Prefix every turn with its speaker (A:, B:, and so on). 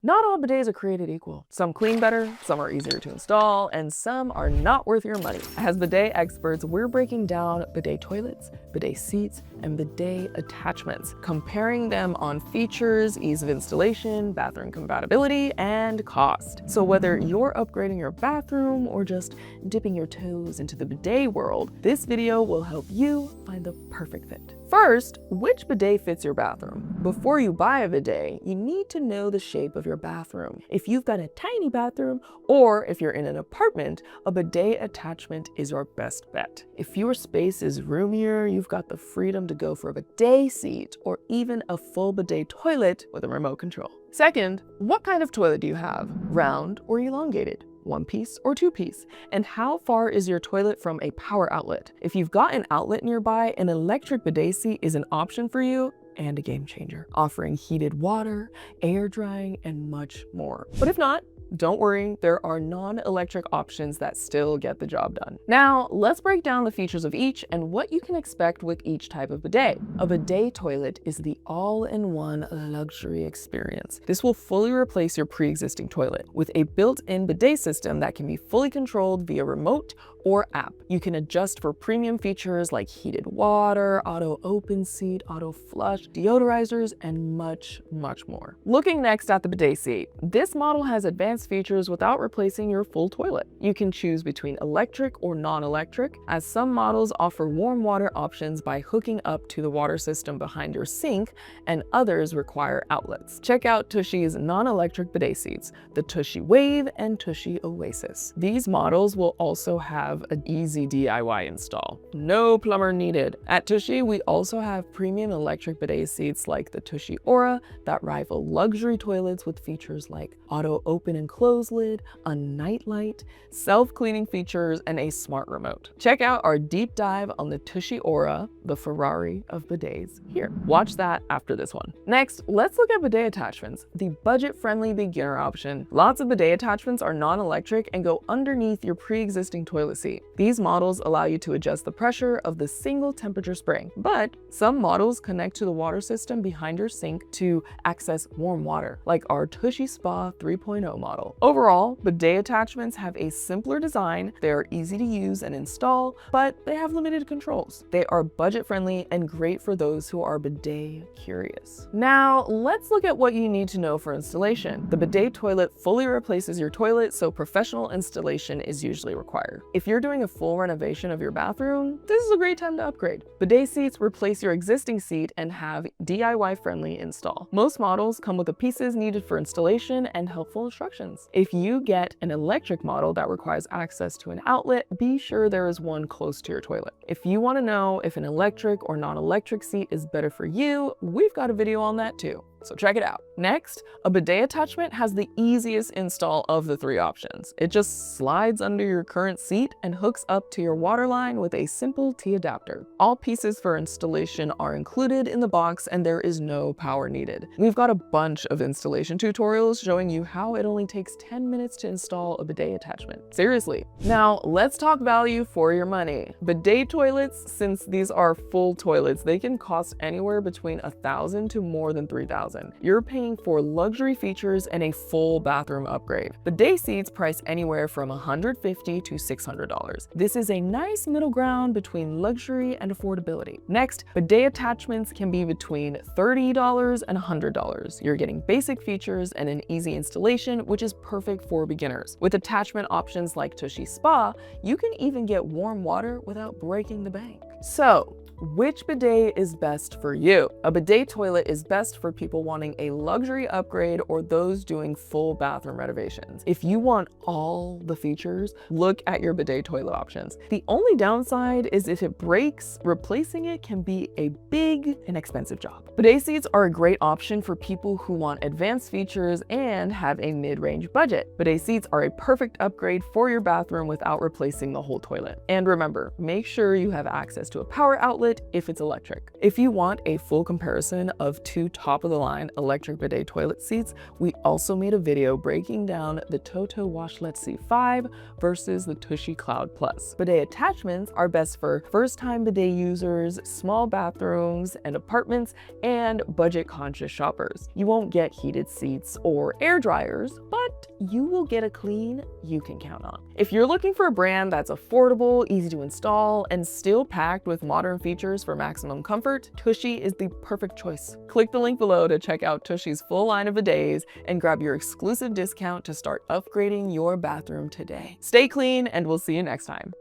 A: Not all bidets are created equal. Some clean better, some are easier to install, and some are not worth your money. As bidet experts, we're breaking down bidet toilets, bidet seats, and bidet attachments, comparing them on features, ease of installation, bathroom compatibility, and cost. So whether you're upgrading your bathroom or just dipping your toes into the bidet world, this video will help you find the perfect fit. First, which bidet fits your bathroom? Before you buy a bidet, you need to know the shape of your bathroom. If you've got a tiny bathroom, or if you're in an apartment, a bidet attachment is your best bet. If your space is roomier, you've got the freedom to go for a bidet seat or even a full bidet toilet with a remote control. Second, what kind of toilet do you have? Round or elongated? One piece or two piece? And how far is your toilet from a power outlet? If you've got an outlet nearby, an electric bidet seat is an option for you and a game changer, offering heated water, air drying, and much more. But if not, don't worry, there are non-electric options that still get the job done. Now, let's break down the features of each and what you can expect with each type of bidet. A bidet toilet is the all-in-one luxury experience. This will fully replace your pre-existing toilet with a built-in bidet system that can be fully controlled via remote or app. You can adjust for premium features like heated water, auto open seat, auto flush, deodorizers, and much, much more. Looking next at the bidet seat, this model has advanced features without replacing your full toilet. You can choose between electric or non-electric, as some models offer warm water options by hooking up to the water system behind your sink, and others require outlets. Check out Tushy's non-electric bidet seats, the Tushy Wave and Tushy Oasis. These models will also have an easy DIY install. No plumber needed. At Tushy, we also have premium electric bidet seats like the Tushy Aura that rival luxury toilets with features like auto open and close lid, a night light, self-cleaning features, and a smart remote. Check out our deep dive on the Tushy Aura, the Ferrari of bidets, here. Watch that after this one. Next, let's look at bidet attachments, the budget-friendly beginner option. Lots of bidet attachments are non-electric and go underneath your pre-existing toilet seat. These models allow you to adjust the pressure of the single temperature spring, but some models connect to the water system behind your sink to access warm water, like our Tushy Spa 3.0 model. Overall, bidet attachments have a simpler design, they are easy to use and install, but they have limited controls. They are budget-friendly and great for those who are bidet curious. Now, let's look at what you need to know for installation. The bidet toilet fully replaces your toilet, so professional installation is usually required. If you're doing a full renovation of your bathroom, this is a great time to upgrade. Bidet seats replace your existing seat and have DIY-friendly install. Most models come with the pieces needed for installation and helpful instructions. If you get an electric model that requires access to an outlet, be sure there is one close to your toilet. If you want to know if an electric or non-electric seat is better for you, we've got a video on that too. So check it out. Next, a bidet attachment has the easiest install of the three options. It just slides under your current seat and hooks up to your water line with a simple T-adapter. All pieces for installation are included in the box and there is no power needed. We've got a bunch of installation tutorials showing you how it only takes 10 minutes to install a bidet attachment. Seriously. Now, let's talk value for your money. Bidet toilets, since these are full toilets, they can cost anywhere between $1,000 to more than $3,000. You're paying for luxury features and a full bathroom upgrade. Bidet seats price anywhere from $150 to $600. This is a nice middle ground between luxury and affordability. Next, bidet attachments can be between $30 and $100. You're getting basic features and an easy installation, which is perfect for beginners. With attachment options like Tushy Spa, you can even get warm water without breaking the bank. So, which bidet is best for you? A bidet toilet is best for people wanting a luxury upgrade or those doing full bathroom renovations. If you want all the features, look at your bidet toilet options. The only downside is if it breaks, replacing it can be a big and expensive job. Bidet seats are a great option for people who want advanced features and have a mid-range budget. Bidet seats are a perfect upgrade for your bathroom without replacing the whole toilet. And remember, make sure you have access to a power outlet toilet if it's electric. If you want a full comparison of two top-of-the-line electric bidet toilet seats, we also made a video breaking down the Toto Washlet C5 versus the Tushy Cloud Plus. Bidet attachments are best for first-time bidet users, small bathrooms and apartments, and budget-conscious shoppers. You won't get heated seats or air dryers, but you will get a clean you can count on. If you're looking for a brand that's affordable, easy to install, and still packed with modern features for maximum comfort, Tushy is the perfect choice. Click the link below to check out Tushy's full line of bidets and grab your exclusive discount to start upgrading your bathroom today. Stay clean, and we'll see you next time.